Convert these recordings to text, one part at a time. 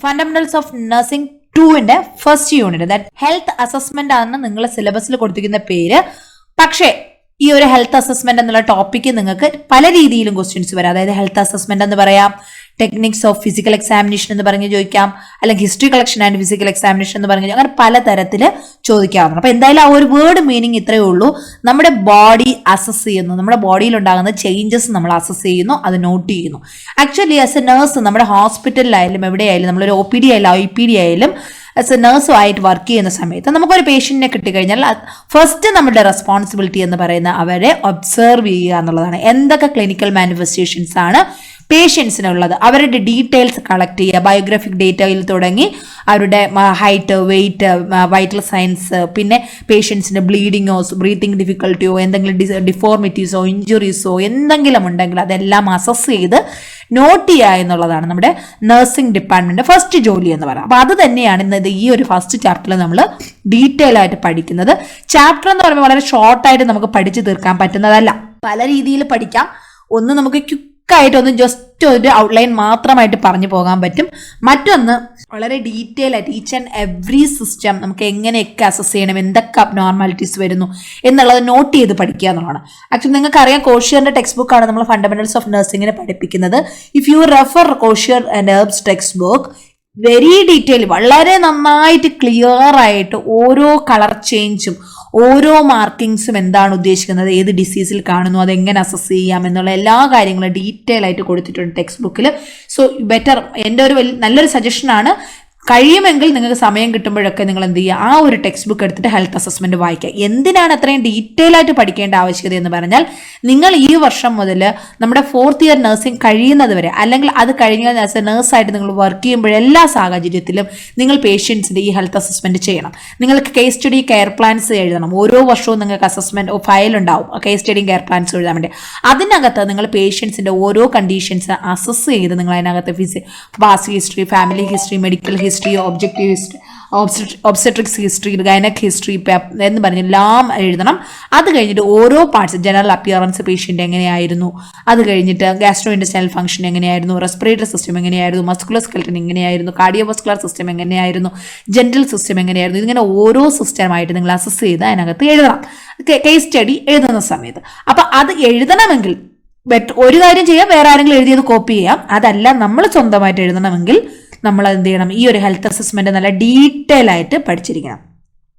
Fundamentals of nursing 2ന്റെ first unit that health assessment ആണ് നിങ്ങളുടെ സിലബസിൽ കൊടുത്തിരിക്കുന്ന പേര്. പക്ഷേ ഈ ഒരു ഹെൽത്ത് അസസ്മെന്റ് എന്നുള്ള ടോപ്പിക്ക് നിങ്ങൾക്ക് പല രീതിയിലും ക്വസ്റ്റ്യൻസ് വരാം. അതായത് ഹെൽത്ത് അസസ്മെന്റ് എന്ന് പറയാം, ടെക്നിക്സ് ഓഫ് ഫിസിക്കൽ എക്സാമിനേഷൻ എന്ന് പറഞ്ഞ് ചോദിക്കാം, അല്ലെങ്കിൽ history collection and physical examination എന്ന് പറഞ്ഞ് അങ്ങനെ പലതരത്തിൽ ചോദിക്കാവുന്നതാണ്. അപ്പൊ എന്തായാലും ആ ഒരു വേർഡ് മീനിങ് ഇത്രയേ ഉള്ളൂ. നമ്മുടെ ബോഡി അസസ് ചെയ്യുന്നു, നമ്മുടെ ബോഡിയിൽ ഉണ്ടാകുന്ന ചേഞ്ചസ് നമ്മൾ അസസ് ചെയ്യുന്നു, അത് നോട്ട് ചെയ്യുന്നു. ആക്ച്വലി ആസ് എ നേഴ്സ് നമ്മുടെ ഹോസ്പിറ്റലിലായാലും എവിടെയായാലും നമ്മളൊരു OPD ആയാലും IPD ആയാലും ആസ് എ നേഴ്സും ആയിട്ട് വർക്ക് ചെയ്യുന്ന സമയത്ത് നമുക്കൊരു പേഷ്യന്റിനെ കിട്ടിക്കഴിഞ്ഞാൽ ഫസ്റ്റ് നമ്മുടെ റെസ്പോൺസിബിലിറ്റി എന്ന് പറയുന്ന അവരെ ഒബ്സർവ് ചെയ്യുക എന്നുള്ളതാണ്. എന്തൊക്കെ ക്ലിനിക്കൽ മാനിഫെസ്റ്റേഷൻസ് ആണ് പേഷ്യൻസിനുള്ളത്, അവരുടെ ഡീറ്റെയിൽസ് കളക്ട് ചെയ്യുക. ബയോഗ്രാഫിക് ഡേറ്റയിൽ തുടങ്ങി അവരുടെ ഹൈറ്റ്, വെയിറ്റ്, വൈറ്റൽ സയൻസ്, പിന്നെ പേഷ്യൻസിന്റെ ബ്ലീഡിങ്ങോ ബ്രീത്തിങ് ഡിഫിക്കൽട്ടിയോ എന്തെങ്കിലും ഡിഫോർമിറ്റീസോ ഇഞ്ചുറീസോ എന്തെങ്കിലും ഉണ്ടെങ്കിൽ അതെല്ലാം അസസ് ചെയ്ത് നോട്ട് ചെയ്യുക എന്നുള്ളതാണ് നമ്മുടെ നഴ്സിംഗ് ഡിപ്പാർട്ട്മെന്റ് ഫസ്റ്റ് ജോലി എന്ന് പറയാം. അപ്പൊ അത് തന്നെയാണ് ഇന്നത് ഈ ഒരു ഫസ്റ്റ് ചാപ്റ്ററിൽ നമ്മൾ ഡീറ്റെയിൽ ആയിട്ട് പഠിക്കുന്നത്. ചാപ്റ്റർ എന്ന് പറയുമ്പോൾ വളരെ ഷോർട്ടായിട്ട് നമുക്ക് പഠിച്ചു തീർക്കാൻ പറ്റുന്നതല്ല, പല രീതിയിൽ പഠിക്കാം. ഒന്ന് നമുക്ക് ക്വിക്കായിട്ട് ഒന്ന് ജസ്റ്റ് ഒരു ഔട്ട്ലൈൻ മാത്രമായിട്ട് പറഞ്ഞു പോകാൻ പറ്റും. മറ്റൊന്ന് വളരെ ഡീറ്റെയിൽ ആയിട്ട് ഈച്ച് ആൻഡ് എവറി സിസ്റ്റം നമുക്ക് എങ്ങനെയൊക്കെ അസസ് ചെയ്യണം, എന്തൊക്കെ അബ്നോർമാലിറ്റീസ് വരുന്നു എന്നുള്ളത് നോട്ട് ചെയ്ത് പഠിക്കുക എന്നുള്ളതാണ്. ആക്ച്വലി നിങ്ങൾക്ക് അറിയാം, കോഷ്യറിന്റെ ടെക്സ്റ്റ് ബുക്കാണ് നമ്മൾ ഫണ്ടമെന്റൽസ് ഓഫ് നഴ്സിംഗിനെ പഠിപ്പിക്കുന്നത്. If you refer Kozier and Erb's textbook very detail, വളരെ നന്നായിട്ട് ക്ലിയർ ആയിട്ട് ഓരോ കളർ ചേഞ്ചും ഓരോ മാർക്കിങ്സും എന്താണ് ഉദ്ദേശിക്കുന്നത്, ഏത് ഡിസീസിൽ കാണുന്നു, അതെങ്ങനെ അസസ് ചെയ്യാം എന്നുള്ള എല്ലാ കാര്യങ്ങളും ഡീറ്റെയിൽ ആയിട്ട് കൊടുത്തിട്ടുണ്ട് ടെക്സ്റ്റ് ബുക്കിൽ. സോ ബെറ്റർ, എൻ്റെ ഒരു നല്ലൊരു സജഷനാണ്, കഴിയുമെങ്കിൽ നിങ്ങൾക്ക് സമയം കിട്ടുമ്പോഴൊക്കെ നിങ്ങൾ എന്ത് ചെയ്യുക, ആ ഒരു ടെക്സ്റ്റ് ബുക്ക് എടുത്തിട്ട് ഹെൽത്ത് അസസ്മെന്റ് വായിക്കുക. എന്തിനാണ് അത്രയും ഡീറ്റെയിൽ ആയിട്ട് പഠിക്കേണ്ട ആവശ്യകത എന്ന് പറഞ്ഞാൽ, നിങ്ങൾ ഈ വർഷം മുതൽ നമ്മുടെ 4th ഇയർ നഴ്സിംഗ് കഴിയുന്നത് വരെ, അല്ലെങ്കിൽ അത് കഴിഞ്ഞാൽ ആസ് എ നേഴ്സായിട്ട് നിങ്ങൾ വർക്ക് ചെയ്യുമ്പോൾ എല്ലാ സാഹചര്യത്തിലും നിങ്ങൾ പേഷ്യൻസിന്റെ ഈ ഹെൽത്ത് അസസ്മെന്റ് ചെയ്യണം. നിങ്ങൾക്ക് കേസ് സ്റ്റഡി കെയർ പ്ലാൻസ് എഴുതണം. ഓരോ വർഷവും നിങ്ങൾക്ക് അസസ്മെന്റ് ഫയൽ ഉണ്ടാവും, കേസ് സ്റ്റഡിയും കെയർ പ്ലാൻസ് എഴുതാൻ വേണ്ടി. അതിനകത്ത് നിങ്ങൾ പേഷ്യൻസിന്റെ ഓരോ കണ്ടീഷൻസ് അസസ് ചെയ്ത് നിങ്ങൾ അതിനകത്ത് past history, family history, medical history, objective history, obstetrics history, gynaec history എന്ന് പറഞ്ഞ് എല്ലാം എഴുതണം. അത് കഴിഞ്ഞിട്ട് ഓരോ പാർട്സ്, ജനറൽ അപ്പിയറൻസ് പേഷ്യന്റ് എങ്ങനെയായിരുന്നു, അത് കഴിഞ്ഞിട്ട് ഗാസ്ട്രോ ഇൻറ്റെസ്റ്റൈനൽ ഫംഗ്ഷൻ എങ്ങനെയായിരുന്നു, റെസ്പിറേറ്ററി സിസ്റ്റം എങ്ങനെയായിരുന്നു, മസ്കുലർ സ്കെൽട്ടൻ എങ്ങനെയായിരുന്നു, കാർഡിയോവാസ്കുലർ സിസ്റ്റം എങ്ങനെയായിരുന്നു, ജെന്റൽ സിസ്റ്റം എങ്ങനെയായിരുന്നു, ഇതിങ്ങനെ ഓരോ സിസ്റ്റമായിട്ട് നിങ്ങൾ അസസ് ചെയ്ത് അതിനകത്ത് എഴുതണം കേസ് സ്റ്റഡി എഴുതുന്ന സമയത്ത്. അപ്പൊ അത് എഴുതണമെങ്കിൽ ഒരു കാര്യം ചെയ്യാം, വേറെ ആരെങ്കിലും എഴുതിയത് കോപ്പി ചെയ്യാം. അതല്ല, നമ്മൾ സ്വന്തമായിട്ട് എഴുതണമെങ്കിൽ നമ്മൾ എന്ത് ചെയ്യണം, ഈ ഒരു ഹെൽത്ത് അസസ്മെന്റ് നല്ല ഡീറ്റെയിൽ ആയിട്ട് പഠിച്ചിരിക്കണം.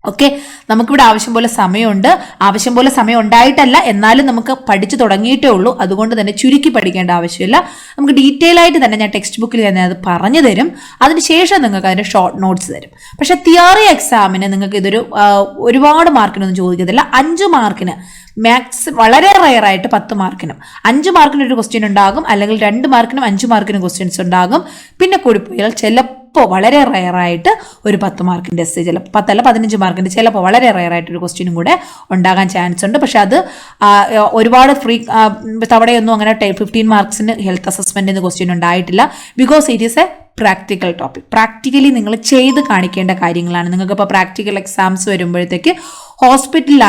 ഓക്കെ, നമുക്കിവിടെ ആവശ്യം പോലെ സമയമുണ്ട്. ആവശ്യം പോലെ സമയം ഉണ്ടായിട്ടല്ല, എന്നാലും നമുക്ക് പഠിച്ചു തുടങ്ങിയിട്ടേ ഉള്ളൂ. അതുകൊണ്ട് തന്നെ ചുരുക്കി പഠിക്കേണ്ട ആവശ്യമില്ല. നമുക്ക് ഡീറ്റെയിൽ ആയിട്ട് തന്നെ ഞാൻ ടെക്സ്റ്റ് ബുക്കിൽ തന്നെ അത് പറഞ്ഞു തരും. അതിനുശേഷം നിങ്ങൾക്ക് അതിന്റെ ഷോർട്ട് നോട്ട്സ് തരും. പക്ഷെ തിയറി എക്സാമിന് നിങ്ങൾക്ക് ഇതൊരു ഒരുപാട് മാർക്കിനൊന്നും ചോദിക്കത്തില്ല. 5 മാർക്കിന് മാക്സ്, വളരെ റയർ ആയിട്ട് 10 മാർക്കിനും 5 മാർക്കിന് ഒരു ക്വസ്റ്റ്യൻ ഉണ്ടാകും, അല്ലെങ്കിൽ 2 മാർക്കിനും 5 മാർക്കിനും ക്വസ്റ്റ്യൻസ് ഉണ്ടാകും. പിന്നെ കൂടിപ്പോയാൽ ചിലപ്പോൾ വളരെ റയറായിട്ട് ഒരു 10 മാർക്കിൻ്റെ എസ്, ചിലപ്പോൾ 10 അല്ല 15 മാർക്കിൻ്റെ, ചിലപ്പോൾ വളരെ റയറായിട്ടൊരു ക്വസ്റ്റ്യനും കൂടെ ഉണ്ടാകാൻ ചാൻസ് ഉണ്ട്. പക്ഷെ അത് ഒരുപാട് തവണയൊന്നും അങ്ങനെ 15 മാർക്സിന് ഹെൽത്ത് അസസ്മെന്റിന് ക്വസ്റ്റ്യൻ ഉണ്ടായിട്ടില്ല. Because it is A practical topic. Practically നിങ്ങൾ ചെയ്ത് കാണിക്കേണ്ട കാര്യങ്ങളാണ്. നിങ്ങൾക്ക് ഇപ്പോൾ പ്രാക്ടിക്കൽ എക്സാംസ് വരുമ്പോഴത്തേക്ക് ഹോസ്പിറ്റലിൽ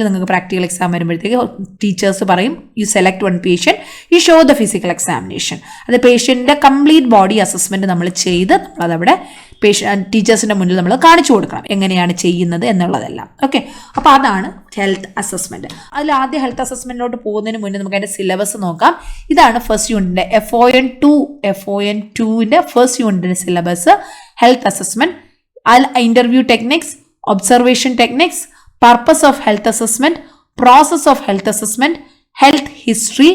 നിങ്ങൾക്ക് പ്രാക്ടിക്കൽ എക്സാം വരുമ്പോഴത്തേക്ക് ടീച്ചേഴ്സ് പറയും, you select 1 patient, you show the physical examination. അത് പേഷ്യൻറ്റിൻ്റെ കംപ്ലീറ്റ് ബോഡി അസസ്മെന്റ് നമ്മൾ ചെയ്ത് നമ്മളതവിടെ ടീച്ചേഴ്സിന്റെ മുന്നിൽ നമ്മൾ കാണിച്ചു കൊടുക്കണം എങ്ങനെയാണ് ചെയ്യുന്നത് എന്നുള്ളതെല്ലാം. ഓക്കെ, അപ്പോൾ അതാണ് ഹെൽത്ത് അസസ്മെന്റ്. അതിൽ ആദ്യം ഹെൽത്ത് അസസ്മെന്റിലോട്ട് പോകുന്നതിന് മുന്നേ നമുക്ക് അതിന്റെ സിലബസ് നോക്കാം. ഇതാണ് ഫസ്റ്റ് യൂണിറ്റിന്റെ FON2ന്റെ ഫസ്റ്റ് യൂണിറ്റിന്റെ syllabus. Health assessment, interview techniques, observation techniques, purpose of health assessment, process of health assessment, health history,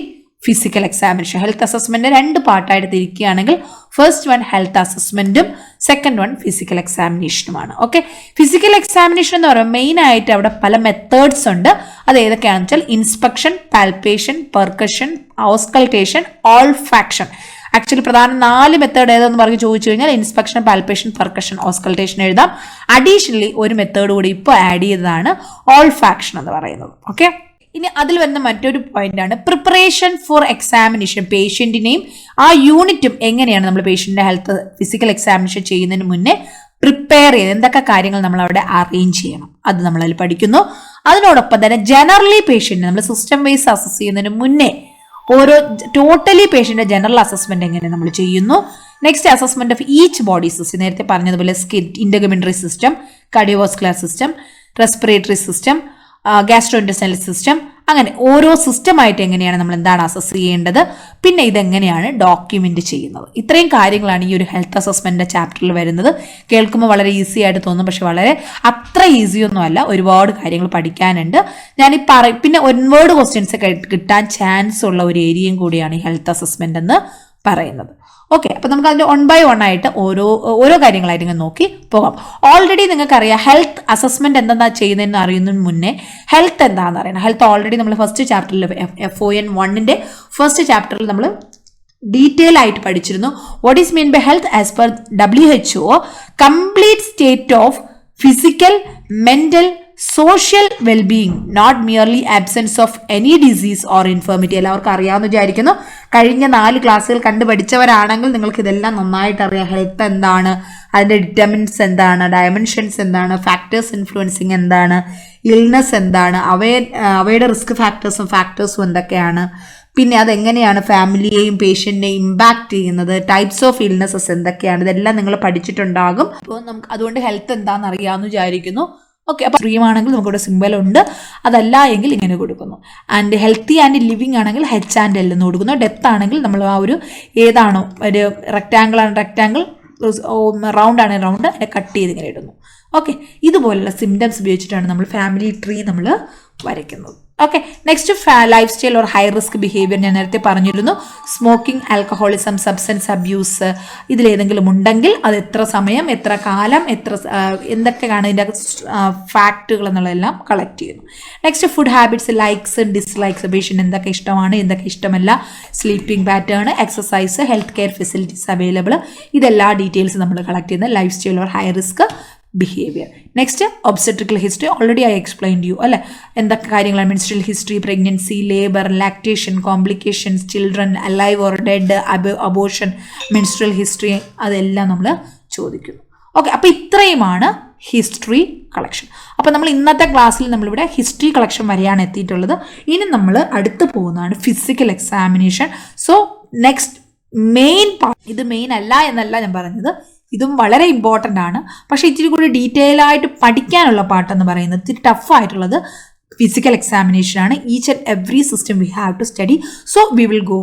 physical examination. Health assessment 2 പാർട്ടായിട്ട് തിരിക്കുകയാണെങ്കിൽ ഫസ്റ്റ് വൺ ഹെൽത്ത് അസസ്മെന്റും സെക്കൻഡ് വൺ ഫിസിക്കൽ എക്സാമിനേഷനുമാണ്. ഓക്കെ, ഫിസിക്കൽ എക്സാമിനേഷൻ എന്ന് പറയുമ്പോൾ main ആയിട്ട് അവിടെ പല methods ഉണ്ട്. അത് ഏതൊക്കെയാണെന്ന് വെച്ചാൽ inspection, palpation, percussion, auscultation, olfaction. Actually പ്രധാന 4 മെത്തേഡ് ഏതെന്ന് പറഞ്ഞ് ചോദിച്ചു കഴിഞ്ഞാൽ ഇൻസ്പെക്ഷൻ, പാൽപേഷൻ, പെർക്കഷൻ, ഓസ്കൾട്ടേഷൻ എഴുതാം. അഡീഷണലി ഒരു മെത്തേഡ് കൂടി ഇപ്പോൾ ആഡ് ചെയ്തതാണ് ഓൾഫാക്ഷൻ എന്ന് പറയുന്നത്. ഓക്കെ, ഇനി അതിൽ വരുന്ന മറ്റൊരു പോയിന്റ് ആണ് പ്രിപ്പറേഷൻ ഫോർ എക്സാമിനേഷൻ. പേഷ്യന്റിനെയും ആ യൂണിറ്റും എങ്ങനെയാണ് നമ്മൾ പേഷ്യന്റിന്റെ ഹെൽത്ത് ഫിസിക്കൽ എക്സാമിനേഷൻ ചെയ്യുന്നതിന് മുന്നേ പ്രിപ്പയർ ചെയ്ത് എന്തൊക്കെ കാര്യങ്ങൾ നമ്മൾ അവിടെ അറേഞ്ച് ചെയ്യണം, അത് നമ്മളതിൽ പഠിക്കുന്നു. അതിനോടൊപ്പം തന്നെ ജനറലി പേഷ്യന്റിനെ നമ്മൾ സിസ്റ്റം വൈസ് അസസ് ചെയ്യുന്നതിന് മുന്നേ ഓരോ ടോട്ടലി പേഷ്യന്റ് ജനറൽ അസസ്മെന്റ് എങ്ങനെ നമ്മൾ ചെയ്യുന്നു, next assessment of each body system, നേരത്തെ പറഞ്ഞതുപോലെ skin, integumentary system, cardiovascular system, respiratory system, gastrointestinal system, അങ്ങനെ ഓരോ സിസ്റ്റമായിട്ട് എങ്ങനെയാണ് നമ്മൾ എന്താണ് അസസ് ചെയ്യേണ്ടത്, പിന്നെ ഇതെങ്ങനെയാണ് ഡോക്യുമെന്റ് ചെയ്യുന്നത്. ഇത്രയും കാര്യങ്ങളാണ് ഈ ഒരു ഹെൽത്ത് അസസ്മെന്റ് ചാപ്റ്ററിൽ വരുന്നത്. കേൾക്കുമ്പോൾ വളരെ ഈസി ആയിട്ട് തോന്നും, പക്ഷെ വളരെ അത്ര ഈസിയൊന്നും അല്ല, ഒരുപാട് കാര്യങ്ങൾ പഠിക്കാനുണ്ട്. ഞാൻ ഈ പിന്നെ 1 ക്വസ്റ്റ്യൻസ് കിട്ടാൻ ചാൻസ് ഉള്ള ഒരു ഏരിയയും കൂടിയാണ് ഈ ഹെൽത്ത് അസസ്മെന്റ് എന്ന് പറയുന്നത്. ഓക്കെ, അപ്പൊ നമുക്ക് അതിന്റെ 1 by 1 ആയിട്ട് ഓരോ കാര്യങ്ങളായിട്ട് ഇങ്ങനെ നോക്കി പോകാം. ഓൾറെഡി നിങ്ങൾക്കറിയാം ഹെൽത്ത് അസസ്മെന്റ് എന്താ ചെയ്യുന്നതെന്ന് അറിയുന്നതിന് മുന്നേ ഹെൽത്ത് എന്താണെന്ന് അറിയണം. ഹെൽത്ത് ഓൾറെഡി നമ്മൾ ഫസ്റ്റ് ചാപ്റ്ററിൽ FON 1 ഫസ്റ്റ് ചാപ്റ്ററിൽ നമ്മൾ ഡീറ്റെയിൽ ആയിട്ട് പഠിച്ചിരുന്നു. What is mean by health as per WHO, complete state of physical, mental, social wellbeing, not merely absence of any disease or infirmity. എല്ലാവർക്കും അറിയാമെന്ന് വിചാരിക്കുന്നു. കഴിഞ്ഞ 4 ക്ലാസ്സുകൾ കണ്ടു പഠിച്ചവരാണെങ്കിൽ നിങ്ങൾക്ക് ഇതെല്ലാം നന്നായിട്ട് അറിയാം. ഹെൽത്ത് എന്താണ്, അതിൻ്റെ ഡിറ്റർമിനൻസ് എന്താണ്, ഡയമെൻഷൻസ് എന്താണ്, ഫാക്ടേഴ്സ് ഇൻഫ്ലുവൻസിങ് എന്താണ്, ഇൽനെസ് എന്താണ്, അവയുടെ റിസ്ക് ഫാക്ടേഴ്സും എന്തൊക്കെയാണ്, പിന്നെ അതെങ്ങനെയാണ് ഫാമിലിയെയും പേഷ്യന്റിനെയും ഇമ്പാക്ട് ചെയ്യുന്നത്, ടൈപ്സ് ഓഫ് ഇൽനെസ്സസ് എന്തൊക്കെയാണ്, ഇതെല്ലാം നിങ്ങൾ പഠിച്ചിട്ടുണ്ടാകും. അപ്പോൾ നമുക്ക് അതുകൊണ്ട് ഹെൽത്ത് എന്താണെന്ന് അറിയാമെന്ന് വിചാരിക്കുന്നു. ഓക്കെ, അപ്പോൾ സ്ട്രീം ആണെങ്കിൽ നമുക്കിവിടെ സിമ്പൽ ഉണ്ട്, അതല്ല എങ്കിൽ ഇങ്ങനെ കൊടുക്കുന്നു. ആൻഡ് ഹെൽത്തി ആൻഡ് ലിവിങ് ആണെങ്കിൽ H&L എന്ന് കൊടുക്കുന്നു. ഡെത്ത് ആണെങ്കിൽ നമ്മൾ ആ ഒരു ഏതാണോ ഒരു റെക്റ്റാങ്കിൾ ആണ് റെക്റ്റാങ്കിൾ, റൗണ്ട് ആണ് റൗണ്ട്, അതിനെ കട്ട് ചെയ്ത് ഇങ്ങനെ ഇടുന്നു. ഓക്കെ, ഇതുപോലുള്ള സിംറ്റംസ് ഉപയോഗിച്ചിട്ടാണ് നമ്മൾ ഫാമിലി ട്രീ നമ്മൾ വരയ്ക്കുന്നത്. Okay, next life style or high risk behaviour ഞാൻ നേരത്തെ പറഞ്ഞിരുന്നു. സ്മോക്കിംഗ്, ആൽക്കഹോളിസം, സബ്സ്റ്റൻസ് അബ്യൂസ്, ഇതിലേതെങ്കിലും ഉണ്ടെങ്കിൽ അത് എത്ര സമയം, എത്ര കാലം, എന്തൊക്കെയാണ് ഇതിൻ്റെ ഫാക്റ്റുകൾ എന്നുള്ളതെല്ലാം കളക്ട് ചെയ്യുന്നു. Next food habits, likes, dislikes, patient എന്തൊക്കെ ഇഷ്ടമാണ്, എന്തൊക്കെ ഇഷ്ടമല്ല, sleeping pattern, exercise, health care facilities available, ഇതെല്ലാ ഡീറ്റെയിൽസ് നമ്മൾ കളക്ട് ചെയ്യുന്നത് lifestyle or high risk behaviour. Next obstetrical history, already I explained you അല്ലെ, എന്തൊക്കെ കാര്യങ്ങളാണ് menstrual history, pregnancy, labour, lactation, complications, children alive or dead, abortion, menstrual history, അതെല്ലാം നമ്മൾ ചോദിക്കുന്നു. Okay, അപ്പോൾ ഇത്രയുമാണ് ഹിസ്റ്ററി കളക്ഷൻ. അപ്പോൾ നമ്മൾ ഇന്നത്തെ ക്ലാസ്സിൽ നമ്മളിവിടെ ഹിസ്റ്ററി കളക്ഷൻ വരെയാണ് എത്തിയിട്ടുള്ളത്. ഇനി നമ്മൾ അടുത്ത് പോകുന്നതാണ് physical examination. So next main part, ഇത് മെയിൻ അല്ല എന്നല്ല ഞാൻ പറഞ്ഞത്, ഇതും വളരെ ഇമ്പോർട്ടൻ്റ് ആണ്. പക്ഷേ ഇത്തിരി കൂടി ഡീറ്റെയിൽ ആയിട്ട് പഠിക്കാനുള്ള പാട്ടെന്ന് പറയുന്നത് ഇത്തിരി ടഫായിട്ടുള്ളത് physical examination. Each and every system we have to study. So we will go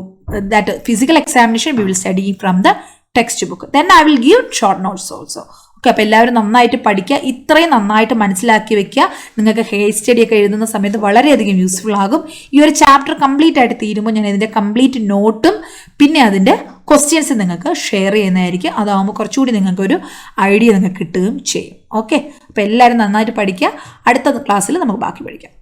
that physical examination we will study from the textbook. Then I will give short notes also. Okay, അപ്പോൾ എല്ലാവരും നന്നായിട്ട് പഠിക്കുക, ഇത്രയും നന്നായിട്ട് മനസ്സിലാക്കി വെക്കുക. നിങ്ങൾക്ക് case study ഒക്കെ എഴുതുന്ന സമയത്ത് വളരെയധികം യൂസ്ഫുൾ ആകും. ഈ ഒരു ചാപ്റ്റർ കംപ്ലീറ്റ് ആയിട്ട് തീരുമ്പോൾ ഞാൻ ഇതിൻ്റെ കംപ്ലീറ്റ് നോട്ടും പിന്നെ അതിൻ്റെ ക്വസ്റ്റ്യൻസ് നിങ്ങൾക്ക് ഷെയർ ചെയ്യുന്നതായിരിക്കും. അതാകുമ്പോൾ കുറച്ചുകൂടി നിങ്ങൾക്കൊരു ഐഡിയ നിങ്ങൾക്ക് കിട്ടുകയും ചെയ്യും. ഓക്കെ, അപ്പോൾ എല്ലാവരും നന്നായിട്ട് പഠിക്കുക. അടുത്ത ക്ലാസ്സിൽ നമുക്ക് ബാക്കി പഠിക്കാം.